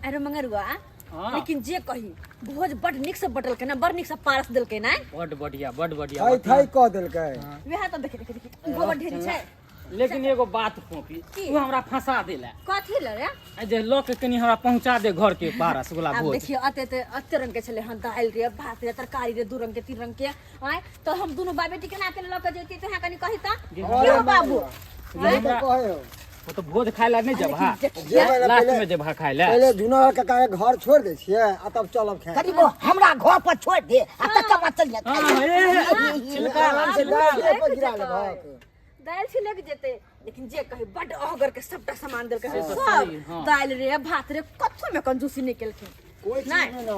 अरे मंगरुआ हाँ। लेकिन जे कही भोज बड निक से बटल के ना बड़ निक से पारस देल के ना बड बढ़िया थाई थाई कह देलकै वह तो देखे देखे गोबर ढेरी छै लेकिन एगो बात खोपी की? तू हमरा फंसा देला कथी ल रे आ जे लोग के कनी हमरा पहुंचा दे घर के पारस वाला अब भोज देखियो अते रंग के छले हन दाल रे भात रे तरकारी रे दू रंग के तीन रंग के आय तो हम दोनों बाप बेटी के नाते ल के जेती तो कनी कही त क्यों बाबू ये तो कहे हो वो तो भोज खाए ला नहीं जब हा जेबै लास्ट पहिले में जब हा खाए ला पहिले दुनो काका के घर छोड़ दे छियै आ तब चलब खाए करीबो हमरा घर पर छोड़ दे आ तब चल जा छिलका पर गिरा ले भात दाल छिलक जेते लेकिन जे कही बड अहगर के सबटा सामान देल के से तो सब सही, हाँ। दाल रे भात रे कथो में कंजूसी नहीं केलखिन कोई चीज नहीं। में ना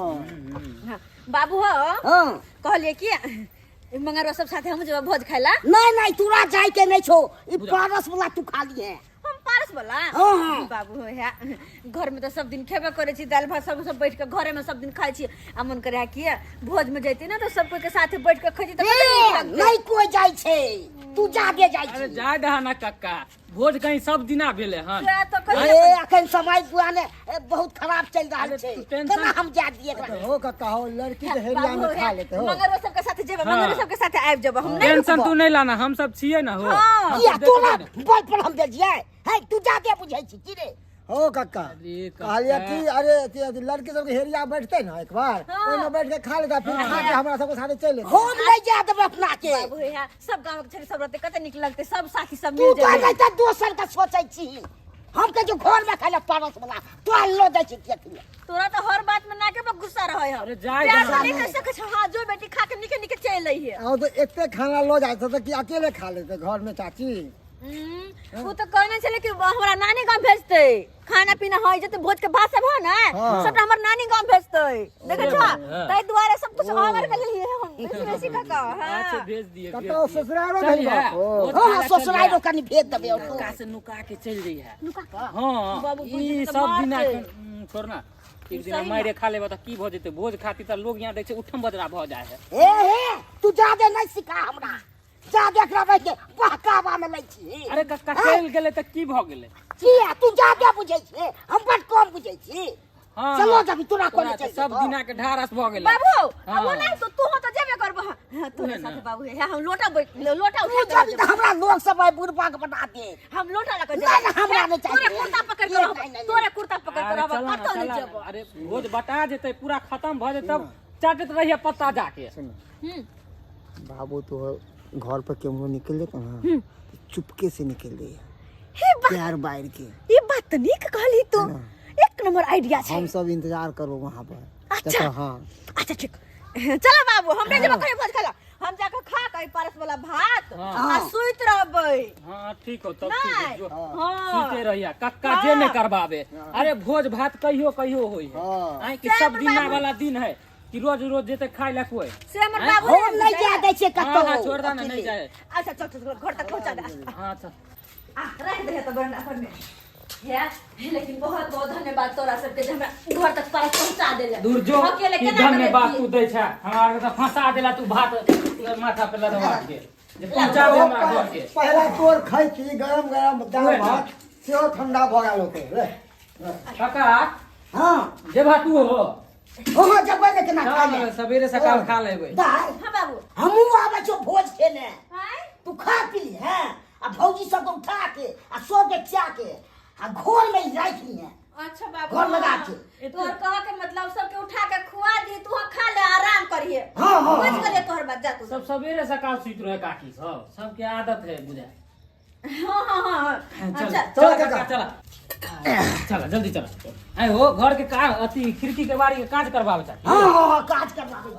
हाँ, बाबू हो हां कहलिए कि मंगरवा सब साथे हम जब भोज खाइला नहीं नहीं तोरा जाय के नहीं छो ई पारस वाला तू खा लिए हम पारस बोला हाँ। बाबू है घर में तो सब दिन खेबे करे छी दाल भात सब बैठ के घरे में सब दिन खाई छी आ मन करे कि भोज में जैती ना तो सब कोई के साथे बैठ के खैती तो कते नीक लगतै। नहीं कोई जाय छे तू जागे जाय अरे छे जाय दहा ना कक्का भोज कहीं सब दिना भेले हन से तो ए कहिए अखन समय पुराने बहुत खराब चल रहा अरे छे तू टेंशन- केना हम जा दिए एकरा हो काका हो लड़की के हेरिया में खा लेते हो मंगरवा सब के साथे जेबे हाँ। मंगरवा सब के साथे आबि जेबे हम नहीं टेंशन रुकबो। तू नहीं लाना हम सब छिए ना हो हाँ। हम किया सब तोरा देखबे बोल पर हम भेजिए है तू जाके बुझै छी की रे हो काका अरे काका। कहलिए कि अरे अथी लड़की सब के हेरिया बैठते ना एक बार हाँ। ओइ में बैठ के खा लेता फिर खा के हमरा सब के साथे चले हम नहीं जा देब अपना के बाबू है सब गांव के छड़ी सब रहते कते निक लगते सब साथी सब तू मिल तो जाए नहीं तो दोसर का सोचै छी हम के जो घर में खाले पारस वाला तो लो दे छी के तोरा तो हर बात में नाके पे गुस्सा रहे है अरे जाय प्यार दहा से नहीं कह सके छ हां जो बेटी खा के निके निके चल रही है और तो इतने खाना लो जाए तो कि अकेले खा लेते घर में चाची वो तो कहने चले कि हमरा नानी गांव भेजते खाना पीना होय जते भोज के बाद सब हो ना हाँ। सब हमर नानी गांव भेजते देखे छ हाँ। तै दुआरे सब कुछ हमर के लिए हम बेसी काका अच्छा हां भेज दिए काका भेज दिए। ससुरालो चल भेज या, बापो। भोज हां खाए ला ससुराल चल या। कनी भेज देबे और नुका से नुका के चल रही है नुका हाँ बाबू ई बुझी तो सब दिना मारते। छोड़ ना एक दिन सही मारे ना। खा लेबा त की भ जेते भोज खाती त लोग यहाँ देखे उठम बजरा भ जाए है ए तू जादे नहीं सिखा हमरा जा देख रहा के बहकावा में लै छी अरे कक्का चल गेले त की भ गेले किया तू जादे बुझै छी हम बड कम बुझै छी हाँ चलो जब तोरा कोने तोरा त चल सब दिना के ढारस भ गेले बाबू हाँ। अब वो नहीं तो तू हो तो जेबे करबो हां तोरे ना। साथे बाबू है हम लोटा लोटा तू उठा जब त हमरा लोग सब बुढ़बा के बता दे हम लोटा लगा नहीं, नहीं, हमरा नहीं चाहिए। तोरे कुर्ता पकड़ के नहीं, रहब नहीं, नहीं। तोरे कुर्ता पकड़ के अरे रहब चला ना, कतो नहीं चला जेबो ना। अरे भोज बटा जेते पूरा खत्म भ जेते तब चाटत रहिए पत्ता जाके बाबू तो घर पर केमरो निकल जाता ना चुपके से निकल जाइए हे बा प्यार बाहर के ये बात तो नहीं कहली तू एक नंबर आइडिया छे हम सब इंतजार करो वहाँ पर अच्छा। देखो, हाँ अच्छा ठीक चला बाबू हम नहीं जेबो करे भोज खाला हम जाके खा के पारस वाला भात हाँ। आ सुइत रहबै हां ठीक हो तब नहीं। ठीक हो जो हाँ। सुते रहिया कक्का जे ने करवावे अरे भोज भात कहियो कहियो होई है हाँ। आई कि सब दिना वाला दिन है कि रोज रोज जेते खाए ला कोई से हमर हैं? बाबू हम नहीं जा दे छी कतो हाँ छोड़ दा ना नहीं जाए अच्छा चल चल घर तक पहुंचा दे हाँ चल आ रह दे तो बरना पर में है लेकिन बहुत बहुत धन्यवाद तोरा सबके जे हमरा घर तक पारस पहुंचा देले दूर जो अकेले कि केना धन्यवाद करबी? तू दे छा हमार के त फंसा देला तू भात माथा पे लदवा के जे पहुंचा दे हमरा घर के पहला तोर खाई थी गरम गरम दाल भात सेहो ठंडा भ गेल होते रे कक्का हां जे भात तू हो हो जब ने केना खा ले चल सवेरे सकाल खा लेबै दाल हां बाबू हमू आबे छो भोज खेने हाय तू खा पी ली है आ भौजी सब को उठा के आ सो के चा के आ घर में राख ली है अच्छा बाबू घर लगा के। तोहर कह के मतलब सबके उठा के खुआ दी तू खा ले आराम करिए हाँ, हाँ, बुझ हाँ। गेले तोहर बात जा तू सब सवेरे सकाल सुत रहे काकी सब सबके आदत है बुझा हां हां हां चल अच्छा चल काका चला चला जल्दी चला आई हो घर के का अति खिड़की के बारी के काज करवावे चाही हां हां काज करवा दे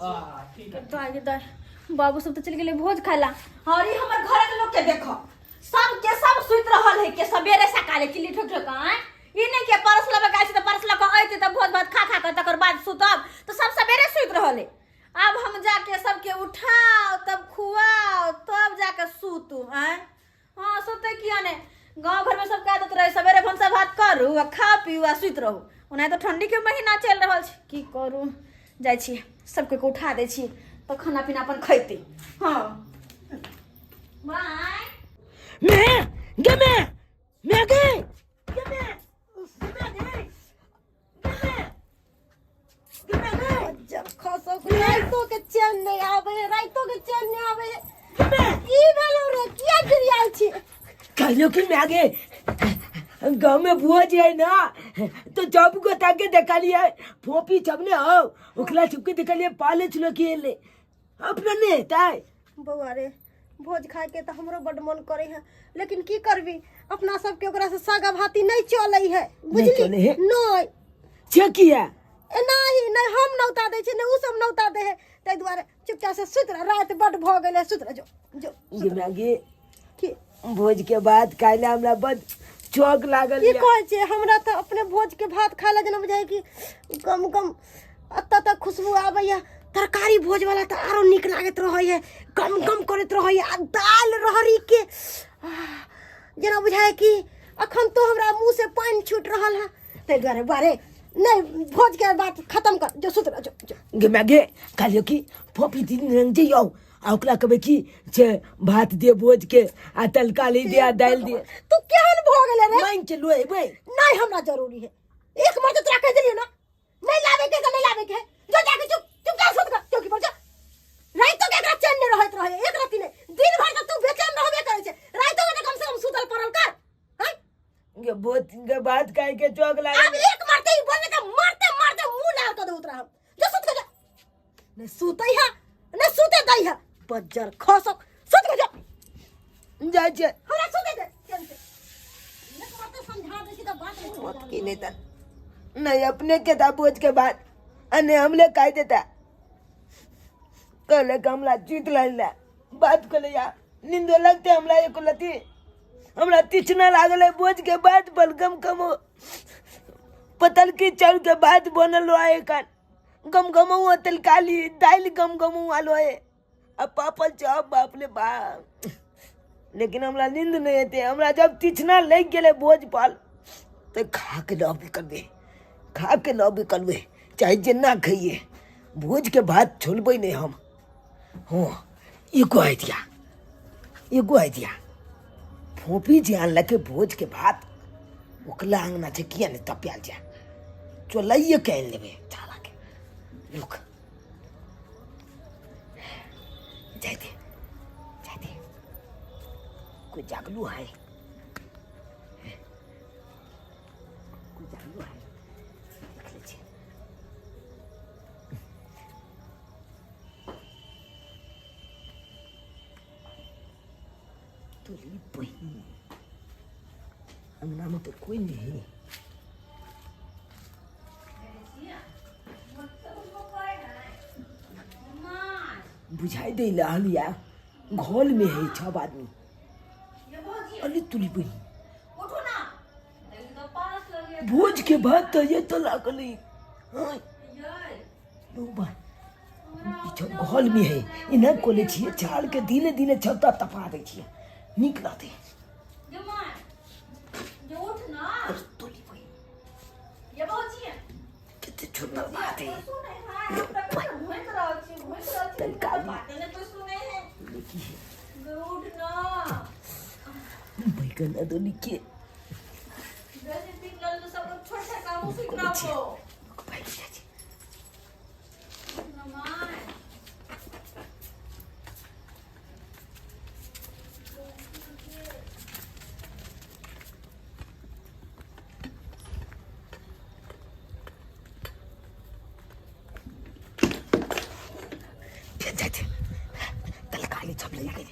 ठीक है दाई दाई बाबू सब तो चल गेले भोज खाला और ये हमर घर के लोग के देखो सब के सब सुत रहल है के सवेरे सकाले किली ठोक ठोक ई नहीं के परस लबे गाछ त परस लक आइते त भोज भात खा खा के तकर बाद सुतब तो सब सवेरे सुत रहल है अब हम जाके सबके उठाओ तब खुआओ तब जाके सूतू हैं हां सोते किया ने गांव घर में सब आदत रहे सवेरे भंसा भात करू आ खा पीऊ आ सुत रहू ओना तो ठंडी के महीना चल रहल छै की करू जाय छी सबके को उठा दे छी तो खाना पीना अपन खैती हां बाय मैं गई मैं रातों के चैन नहीं आवे रातों के चैन नहीं आवे ई भेलो रे किया गिरियाल छी कहियो कि मैं आगे गाँव में बुआ जी है ना तो जब को ताके देखा लिया फोपी सबने हो उखला चुपके देखा लिया पाले चलो किए ले अपना नहीं ताई बउआ रे भोज खाए के तो हमरो बड मन करे है लेकिन की करबी अपना सब के ओकरा से सागा भाती नहीं चले है नहीं चले है? नहीं छे किया ए नहीं नहीं हम नौता दे छी नहीं उ सब नौता दे है तै दुआरे चुपचाप से सुत रह रात बड भ गेले सुत रह जो जो ये मैं आगे की भोज के बाद खाइले हमरा बद चौक लागल की या। कहै छै हमरा तो अपने भोज के भात खाए लगे ना बुझाय कि गम गम अत्ता तक खुशबू आबैया तरकारी भोज वाला तो आरो निक लागत रहै गम गम करत रहै आ दाल रहरी के जना बुझाय कि अखन तो हमरा मुंह से पानी छूट रहल है ते दुआरे बारे नहीं भोज के बात खत्म कर जो सुत रह जो गे मैगे कहलियो कि फोपी दिन रंग जइयो आ ओकरा कहबे कि जे भात दे भोज के आ तलकाली दे आ दाल दे तू केहन भ गेले रे मान चलो एबै नहीं हमरा जरूरी है एक बार तो तोरा कह दिलियो ना नहीं लावे के नहीं लावे के जो जाके चुप क्या सुत कर चौकी पर जा रात तो के एकरा चैन नहीं रहत रहे एक राती ने दिन भर तो तू बेचैन रहबे करे छे रात तो कम से कम सुतल पड़ल कर हैं गे भोज के बाद काहे के चौक अब लागल एक मारते ही बोलने का मारते मारते मुंह लाल कर दे उतरा हम जो सुत के जा ने सुतई है ने सुते दई है बज्जर खसक सुत के जा जा जा हमरा सुते दे चैन से एक बार तो समझा दे सीधा बात नहीं की नहीं था नहीं अपने के था भोज के बाद अने हमले काहे देता कल हमला चीत लाइला बात कले या नींद लगते हमला एको लती हमरा तिछना लागल है भोज के बाद बलगम कम पतल की चाउर के बाद बनल है कान गम गमऊ तलकाली दाल गम गमऊ आलो है अब पापल चाप बाप ले बाप लेकिन हमरा नींद नहीं आते हमरा जब तिछना लग गेले भोज पाल तो खा के लॉबी करबे खा के लॉबी करबे चाहे जिन्ना खाइए भोज के भात छोड़बे नहीं हम हो एगो आइडिया फोपी जी आन लगे भोज के भात ओकला अंगना से किया नहीं तपियाल जा चलाइए कह लेबे चाला के रुक जाते कोई जागलू है देख लीजिए तुली बहन अंगना में तो कोई नहीं बुझाई दे लहलिया घोल में है 6 आदमी अरे तुली बहन उठो ना एकदम पारस लगे भोज के बाद तो ये तो लागल हाँ ये पीछे घोल में है इन्हें कोले छिए छाड़ के धीरे धीरे छत्ता तपा दे छिए निक लाते जो उठ ना अरे तुली बहन ये बहुत ही है कितने छोटा बात है बैगन अदोनी के तलकाली छपले गए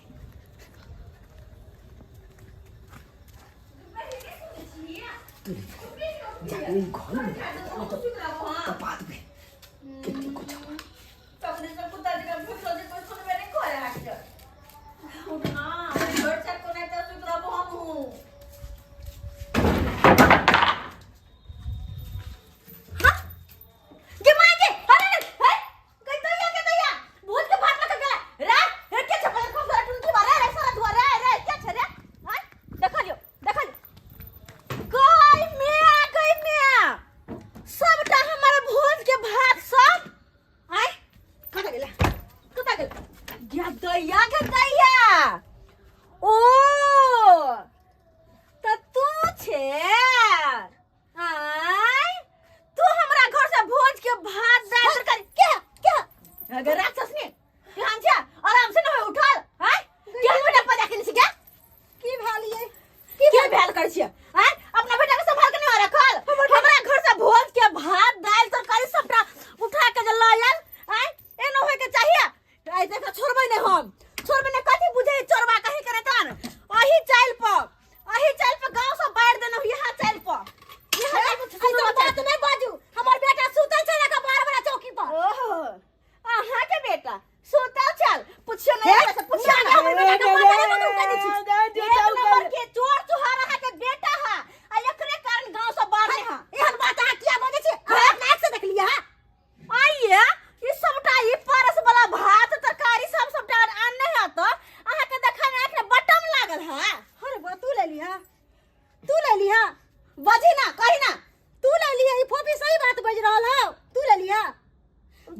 जाने घर में कपात में कितने कुछ अगर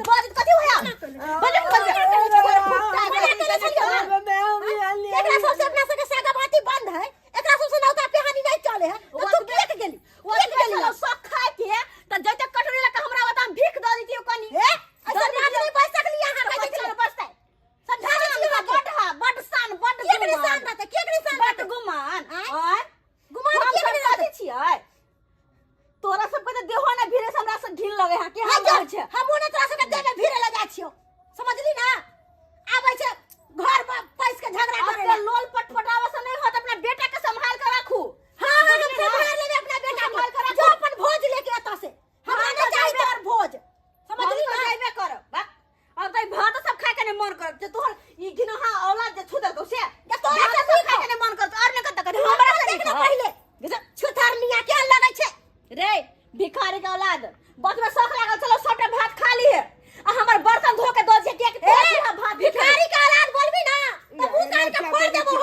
बात कथी होया बोले एकरा सबसे अपना सके सागा बाती बंद है एकरा सबसे नौता पे हानि नहीं चले है तो तू किए के गेली सब खाए के त जय तक कटोरी लगा हमरा बता भीख द दी कनी ऐसा नहीं बैठ सकली यहां बैठ के बसते समझा नहीं बड़ शान बड़ गुमान बात के शान बात गुमान और गुमान के कथी छियै तोरा सब के देहो ना भीरे से हमरा से ढील लगे है के हम छै हम ओने तोरा सब के देह में भीरे लगा छियो समझली ना आबै छै घर में पैस के झगड़ा करे लोल पटपटावा से नहीं होत अपना बेटा के संभाल के राखू हां हम संभाल लेबे अपना बेटा संभाल के राखू जो अपन भोज लेके आता से हमरा नहीं चाहिए तोर भोज समझली ना जाइबे कर बा अब तई भात सब खाए के नहीं मन कर जे तोहर ई गिनहा औलाद जे छुदर दो से या तोरा सब खाए के नहीं मन कर और न कत कर हमरा देखना पहले छुथार मियां के लगे छे रे भिखारी के औलाद बात में शौक लागल चलो छोटे भात खा ली है आ हमर बर्तन धो के दो जे के भात भिखारी के औलाद बोलबी ना त मुंह काट के फोड़ देबो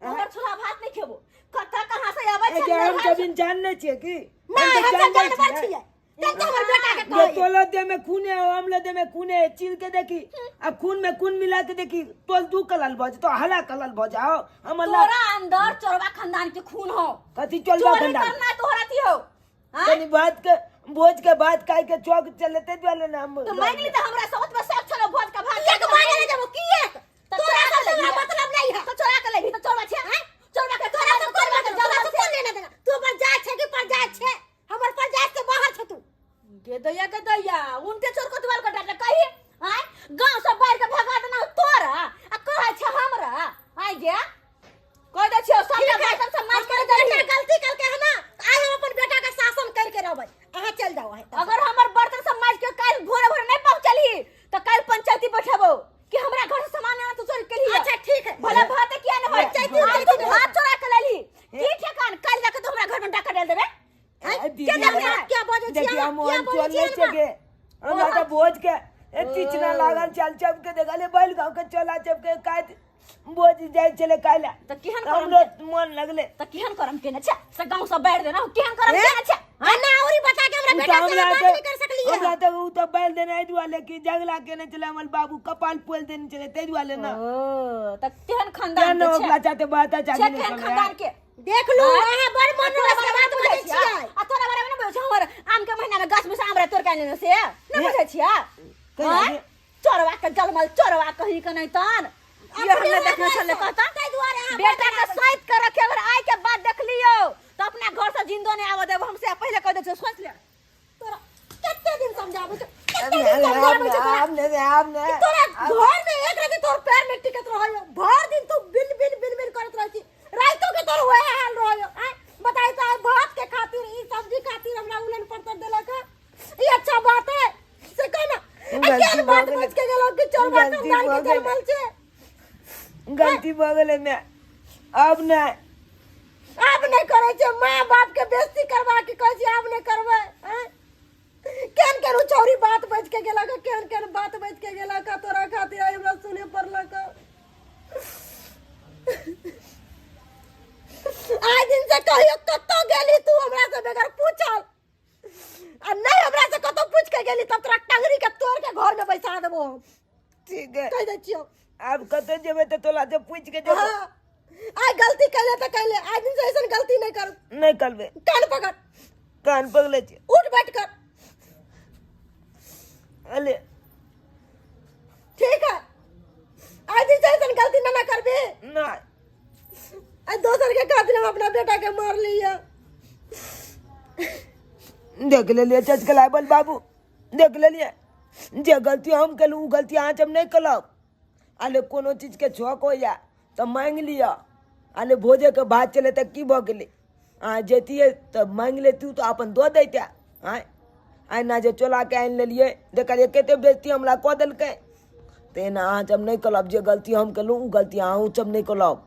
हमर छोला भात नहीं खेबो कथा कहां से आबै छै हम कभी जानने छिए की नहीं हम जानवर छिए तब हमर बेटा के ये तोला दे में खून है अमला दे में खून है चीर के देखी अब खून में खून मिला के देखी तोल दू कलल भ तो हला कलल भ जाओ हम तोरा अंदर चोरवा खानदान के खून हो कथी चलबा चोरी खंडा करना तोहरा थी हो तनी बात के भोज के बाद काई के चौक चलते वाले नाम तो मांग ली त हमरा सोच में सब चलो भोज का भात एक मांगे ले जब की एक तोरा से मतलब नहीं है तो चोरा के लेबी तो चोरवा छे हैं चोरवा के तोरा सब चोरवा के जला से कोन लेना देना तू पर जाय छे कि पर जाय छे हमर पर जाय से बाहर छे तू के दैया उनके चोर को दुआर कटा कही हैं गांव सब बाहर के भगा देना तोरा आ कहे छे हमरा आइ गे कह दे छियो सब सब मार के गलती करके है ना आज हम अपन बेटा के शासन करके रहबै अहाँ चल जाओ अगर हमर बर्तन सब मार के काल भोरे भोरे नहीं पहुंचली तो काल पंचायती बैठबो कि हमरा घर से सामान आना तू चोरी केली अच्छा ठीक है भले भात किया न होय पंचायती तू भात चोरा के लेली ठीक है कान काल जाके तू हमरा घर में डाका डाल देबे क्या बाजे छिया देखिए हम चले छे हमरा के भोज के तिचना लागल चल चप के देखले बैल गांव के चला चप के काट भोज जाय चले काला त केहन हमरो मन लगले त केहन करम केने छ से गांव सब बैठ देना केहन करम केने छ ना औरी बता के हमरा बेटा से बात नहीं कर सकली है हमरा तो उ तो बैल देना आई दुआले की जगला केने चले हमर बाबू कपाल पोल देने चले ते दुआले ना ओ त केहन खानदान के ओकरा चाहते बात चाहते केहन खानदान के देख लो अहाँ बड़ मन में बात बुझै छियै आ तोरा बारे में न बुझै हमर आम के महीना में गाछ में से आमरा तोड़ के आने से न बुझै छियै चोरवा के जलमल चोरवा कहीं के नहीं तन ये हमने देखने चले कहता बेटा के साइड कर रखे अगर आए के बाद देख लियो तो अपना घर से जिंदो नहीं आवे देब हमसे पहले कह दे सोच ले तोरा कितने दिन समझाबे छ तोरा घर में एक रति तोर पैर में टिकत रहयो भर दिन तू बिन बिन बिन बिन करत रहती राइतो के तोर होए हाल रहयो बताई त भात के खातिर ई सब्जी खातिर हमरा उलन पड़तर देला का ई अच्छा बात है से कहना अकेले बात बच के गेलो कि चोर बात डाल के जलमल छे गलती बगले में अब नहीं करे छे मां बाप के बेइज्जती करवा के कहै छी अब नहीं करबै केन केन चोरी बात बच के गेला का केन केन बात बच के गेला का तोरा खातिर हमरा सुने पड़ला का आज दिन से कहियो कतो गेली तू हमरा से बगैर पूछल आ नहीं हमरा से कतो पूछ के गेली तब तोरा टंगरी के तोड़ के घर में बैठा देबो ठीक है कह दे छियो अब कते जेबे त तोला से पूछ के जेबो आई गलती कैले त कैले आज दिन से ऐसन गलती नहीं करबे कान पकड़ कान पगले छे उठ बैठ कर अले ठीक है आज दिन से ऐसन गलती ना करबे ना आज दोसर के खातिर हम अपना बेटा के मार लिया देख ले लिए चचकला बोल बाबू देख ले लिए जे गलती हम कलू उ गलती आज हम नहीं कलब आले कोनो चीज के शौक हो जा तो मांग लिया आले भोजे के बात चले तक की भ गेले जेतिए तो मांग ले तू तो अपन दो देता आई ना जे चोला के आन लेलिए देखलिए केते बेइज्जती हमरा क देलकै तेना आज हम नहीं कलब जे गलती हम कलू उ गलती अहाँ सब नहीं कलब